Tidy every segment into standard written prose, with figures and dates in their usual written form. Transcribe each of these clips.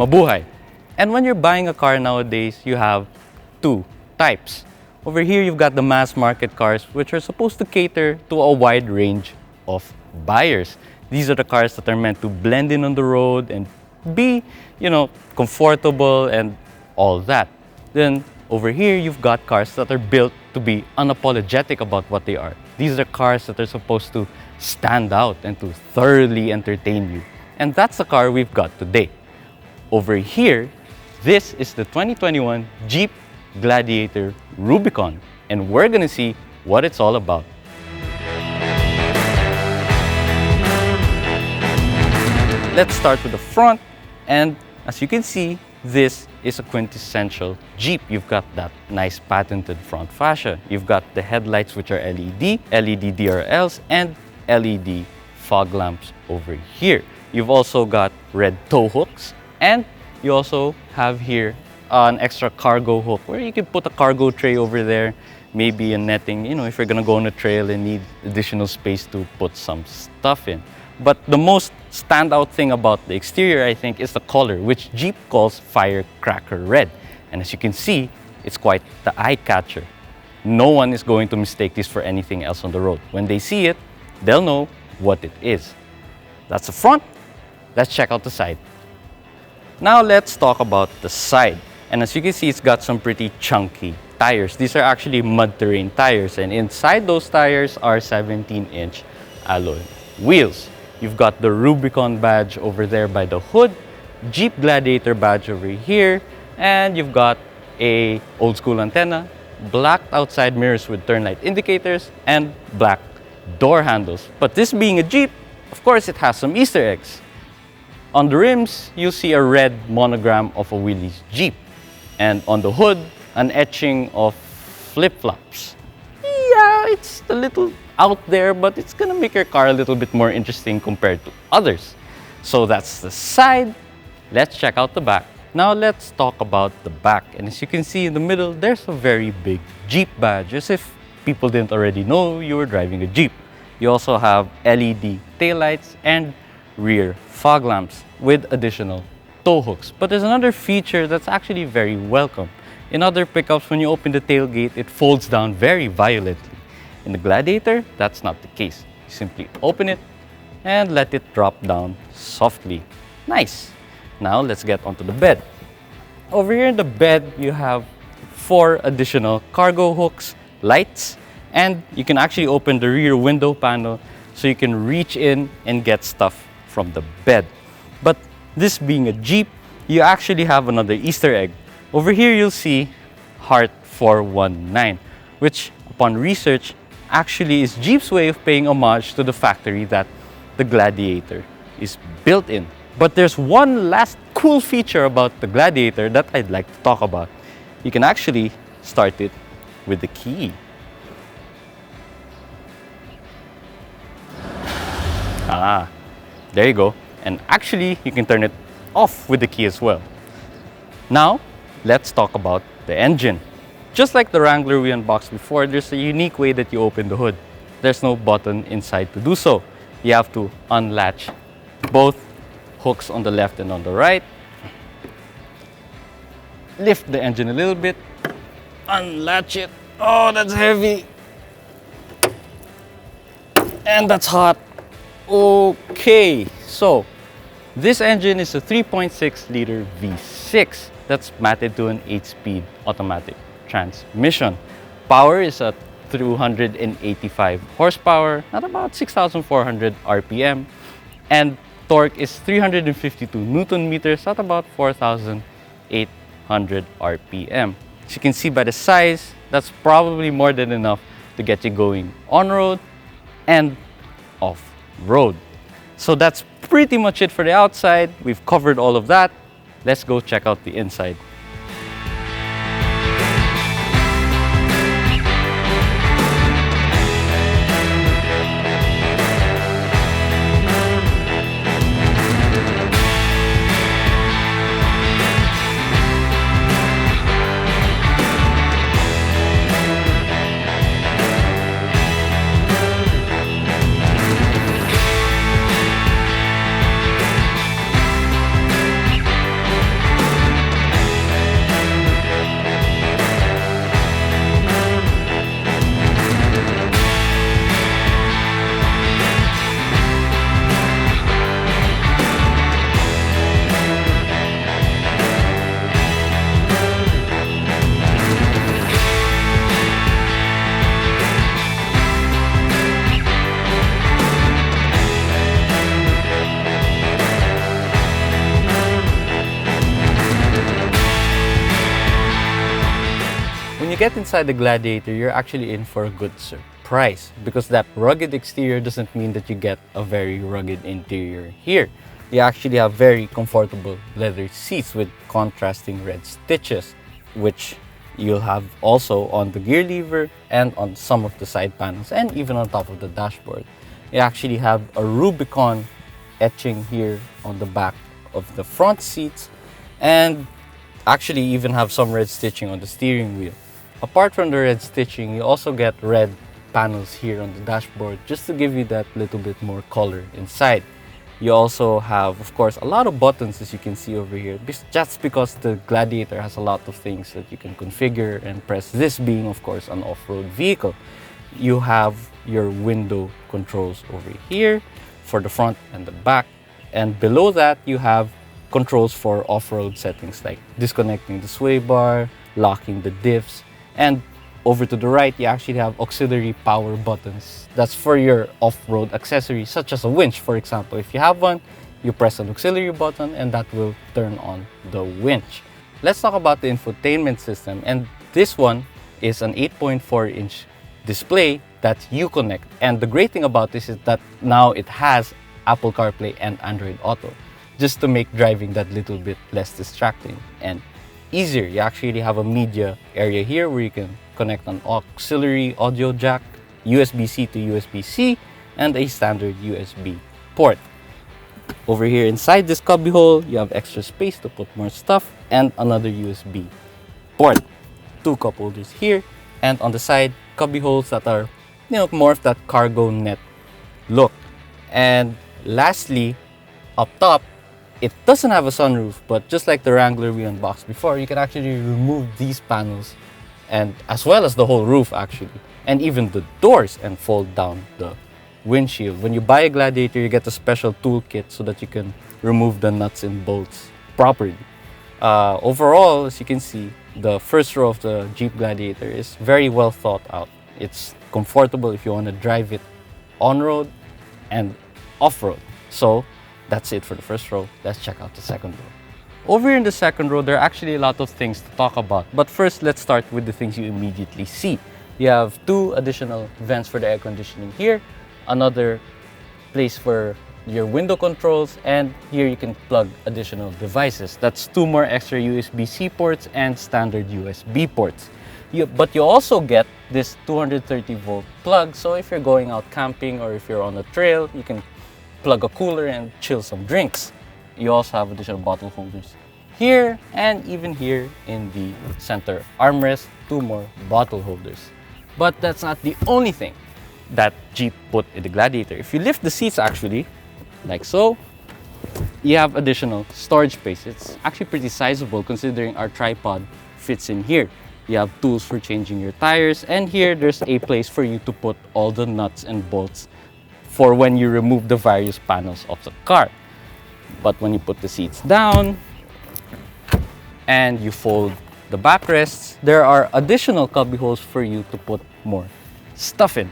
mabuhay. And when you're buying a car nowadays, you have two types. Over here, you've got the mass market cars, which are supposed to cater to a wide range of buyers. These are the cars that are meant to blend in on the road and be, comfortable and all that. Then over here, you've got cars that are built to be unapologetic about what they are. These are cars that are supposed to stand out and to thoroughly entertain you. And that's the car we've got today. Over here, this is the 2021 Jeep Gladiator Rubicon, and we're gonna see what it's all about. Let's start with the front, and as you can see, this is a quintessential Jeep. You've got that nice patented front fascia. You've got the headlights, which are LED DRLs, and LED fog lamps over here. You've also got red tow hooks, and you also have here an extra cargo hook where you can put a cargo tray over there, maybe a netting, if you're gonna go on a trail and need additional space to put some stuff in. But the most standout thing about the exterior, I think, is the color, which Jeep calls firecracker red. And as you can see, it's quite the eye catcher. No one is going to mistake this for anything else on the road. When they see it, they'll know what it is. That's the front. Let's check out the side. Now let's talk about the side. And as you can see, it's got some pretty chunky tires. These are actually mud terrain tires, and inside those tires are 17-inch alloy wheels. You've got the Rubicon badge over there by the hood, Jeep Gladiator badge over here, and you've got a old school antenna, blacked outside mirrors with turn light indicators, and black door handles. But this being a Jeep, of course, it has some Easter eggs. On the rims, you'll see a red monogram of a Willys Jeep. And on the hood, an etching of flip-flops. Yeah, it's a little out there, but it's gonna make your car a little bit more interesting compared to others. So that's the side. Let's check out the back. Now let's talk about the back. And as you can see in the middle, there's a very big Jeep badge, as if people didn't already know you were driving a Jeep. You also have LED taillights and rear fog lamps with additional tow hooks. But there's another feature that's actually very welcome. In other pickups, when you open the tailgate, it folds down very violently. In the Gladiator, that's not the case. You simply open it and let it drop down softly. Nice. Now let's get onto the bed. Over here in the bed, you have 4 additional cargo hooks, lights, and you can actually open the rear window panel so you can reach in and get stuff from the bed. But this being a Jeep, you actually have another Easter egg. Over here, you'll see Heart 419, which upon research actually is Jeep's way of paying homage to the factory that the Gladiator is built in. But there's one last cool feature about the Gladiator that I'd like to talk about. You can actually start it with the key. There you go. And actually, you can turn it off with the key as well. Now, let's talk about the engine. Just like the Wrangler we unboxed before, there's a unique way that you open the hood. There's no button inside to do so. You have to unlatch both hooks on the left and on the right. Lift the engine a little bit. Unlatch it. Oh, that's heavy. And that's hot. Okay, so this engine is a 3.6 liter V6 that's matted to an 8-speed automatic transmission. Power is at 285 horsepower at about 6,400 RPM, and torque is 352 Newton meters at about 4,800 RPM. As you can see by the size, that's probably more than enough to get you going on-road and off-road. So that's pretty much it for the outside. We've covered all of that. Let's go check out the inside. you get inside the Gladiator, you're actually in for a good surprise, because that rugged exterior doesn't mean that you get a very rugged interior here. You actually have very comfortable leather seats with contrasting red stitches, which you'll have also on the gear lever and on some of the side panels and even on top of the dashboard. You actually have a Rubicon etching here on the back of the front seats, and actually even have some red stitching on the steering wheel. Apart from the red stitching, you also get red panels here on the dashboard just to give you that little bit more color inside. You also have, of course, a lot of buttons, as you can see over here, just because the Gladiator has a lot of things that you can configure and press, this being, of course, an off-road vehicle. You have your window controls over here for the front and the back, and below that you have controls for off-road settings like disconnecting the sway bar, locking the diffs, and over to the right you actually have auxiliary power buttons. That's for your off-road accessories, such as a winch, for example. If you have one, you press an auxiliary button and that will turn on the winch. Let's talk about the infotainment system, and this one is an 8.4-inch display that you connect. And the great thing about this is that now it has Apple CarPlay and Android Auto, just to make driving that little bit less distracting and easier. You actually have a media area here where you can connect an auxiliary audio jack, USB-C to USB-C, and a standard USB port. Over here inside this cubbyhole, you have extra space to put more stuff and another USB port. Two cup holders here, and on the side, cubbyholes that are, more of that cargo net look. And lastly, up top, it doesn't have a sunroof, but just like the Wrangler we unboxed before, you can actually remove these panels, and as well as the whole roof actually, and even the doors, and fold down the windshield. When you buy a Gladiator, you get a special toolkit so that you can remove the nuts and bolts properly. Overall, as you can see, the first row of the Jeep Gladiator is very well thought out. It's comfortable if you want to drive it on-road and off-road. So that's it for the first row. Let's check out the second row. Over here in the second row, there are actually a lot of things to talk about. But first, let's start with the things you immediately see. You have two additional vents for the air conditioning here, another place for your window controls, and here you can plug additional devices. That's two more extra USB-C ports and standard USB ports. But you also get this 230 volt plug, so if you're going out camping or if you're on a trail, you can plug a cooler and chill some drinks. You also have additional bottle holders here, and even here in the center armrest, two more bottle holders. But that's not the only thing that Jeep put in the Gladiator. If you lift the seats actually, like so, you have additional storage space. It's actually pretty sizable considering our tripod fits in here. You have tools for changing your tires, and here there's a place for you to put all the nuts and bolts for when you remove the various panels of the car. But when you put the seats down and you fold the backrests, there are additional cubby holes for you to put more stuff in.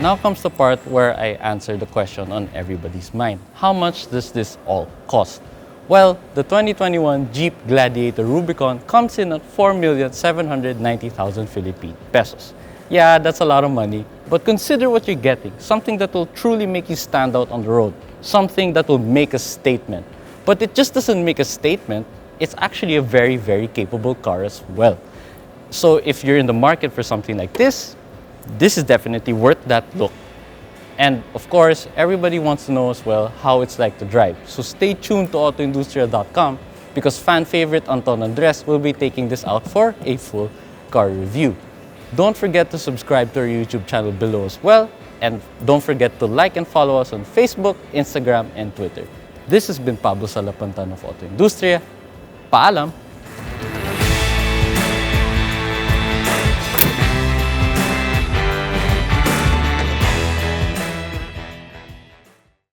Now comes the part where I answer the question on everybody's mind. How much does this all cost? Well, the 2021 Jeep Gladiator Rubicon comes in at 4,790,000 Philippine pesos. Yeah, that's a lot of money, but consider what you're getting. Something that will truly make you stand out on the road. Something that will make a statement. But it just doesn't make a statement, it's actually a very, very capable car as well. So if you're in the market for something like this, this is definitely worth that look. And of course, everybody wants to know as well how it's like to drive. So stay tuned to AutoIndustriya.com because fan favorite Anton Andres will be taking this out for a full car review. Don't forget to subscribe to our YouTube channel below as well. And don't forget to like and follow us on Facebook, Instagram, and Twitter. This has been Pablo Salapantan of Auto Industria. Paalam!